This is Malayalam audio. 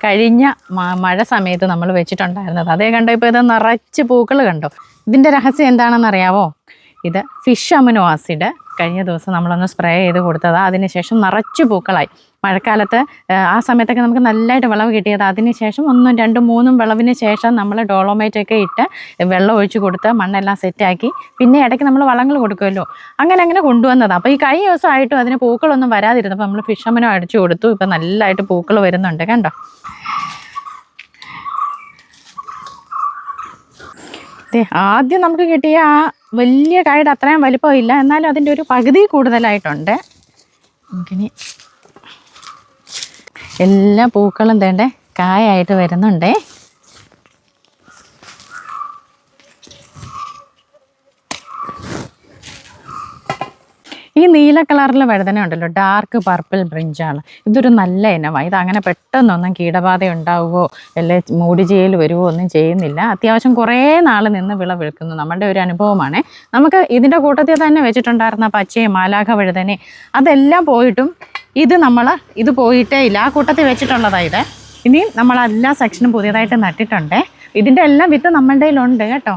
കഴിഞ്ഞ മഴ സമയത്ത് നമ്മൾ വെച്ചിട്ടുണ്ടായിരുന്നത്. അതേ കണ്ടോ, ഇപ്പോൾ ഇത് നിറച്ച് പൂക്കൾ കണ്ടോ. ഇതിൻ്റെ രഹസ്യം എന്താണെന്ന് അറിയാവോ? ഇത് ഫിഷ് അമിനോ ആസിഡ് കഴിഞ്ഞ ദിവസം നമ്മളൊന്ന് സ്പ്രേ ചെയ്ത് കൊടുത്തതാണ്. അതിനുശേഷം നിറച്ച് പൂക്കളായി. മഴക്കാലത്ത് ആ സമയത്തൊക്കെ നമുക്ക് നല്ലതായിട്ട് വിളവ് കിട്ടിയത്. അതിനുശേഷം 1, 2, 3 വിളവിന് ശേഷം നമ്മൾ ഡോളോമൈറ്റൊക്കെ ഇട്ട് വെള്ളം ഒഴിച്ച് കൊടുത്ത് മണ്ണെല്ലാം സെറ്റാക്കി പിന്നെ ഇടയ്ക്ക് നമ്മൾ വളങ്ങൾ കൊടുക്കുമല്ലോ, അങ്ങനെ കൊണ്ടുവന്നതാണ്. അപ്പോൾ ഈ കഴിഞ്ഞ ദിവസമായിട്ടും അതിന് പൂക്കളൊന്നും വരാതിരുന്നപ്പോൾ നമ്മൾ ഫിഷ് അമിനോ അടിച്ചു കൊടുത്തു. ഇപ്പം നല്ലതായിട്ട് പൂക്കൾ വരുന്നുണ്ട് കണ്ടോ. ആദ്യം നമുക്ക് കിട്ടിയ ആ വലിയ കായുടെ അത്രയും വലിപ്പമില്ല, എന്നാലും അതിൻ്റെ ഒരു പകുതി കൂടുതലായിട്ടുണ്ട്. നമുക്കിനി എല്ലാ പൂക്കളും തേണ്ടേ കായായിട്ട് വരുന്നുണ്ടേ. ഈ നീല കളറിൽ വഴുതന ഉണ്ടല്ലോ, ഡാർക്ക് പർപ്പിൾ ബ്രിഞ്ചാണ്. ഇതൊരു നല്ല ഇനമാണ്. ഇത് അങ്ങനെ പെട്ടെന്നൊന്നും കീടബാധ ഉണ്ടാവുകയോ അല്ലെ മൂടിചെയ്യൽ വരുവോ ഒന്നും ചെയ്യുന്നില്ല. അത്യാവശ്യം കുറേ നാൾ നിന്ന് വിളവെടുക്കുന്നു. നമ്മുടെ ഒരു അനുഭവമാണ്. നമുക്ക് ഇതിൻ്റെ കൂട്ടത്തിൽ തന്നെ വെച്ചിട്ടുണ്ടായിരുന്ന പച്ചയും മാലാഖ വഴുതനെ അതെല്ലാം പോയിട്ടും ഇത് പോയിട്ടേ ഇല്ല. ആ കൂട്ടത്തിൽ വെച്ചിട്ടുള്ളതാണ്. ഇനിയും നമ്മളെല്ലാ സെക്ഷനും പുതിയതായിട്ട് നട്ടിട്ടുണ്ട്. ഇതിൻ്റെ എല്ലാം വിത്ത് നമ്മളുടെ കയ്യിലുണ്ട് കേട്ടോ.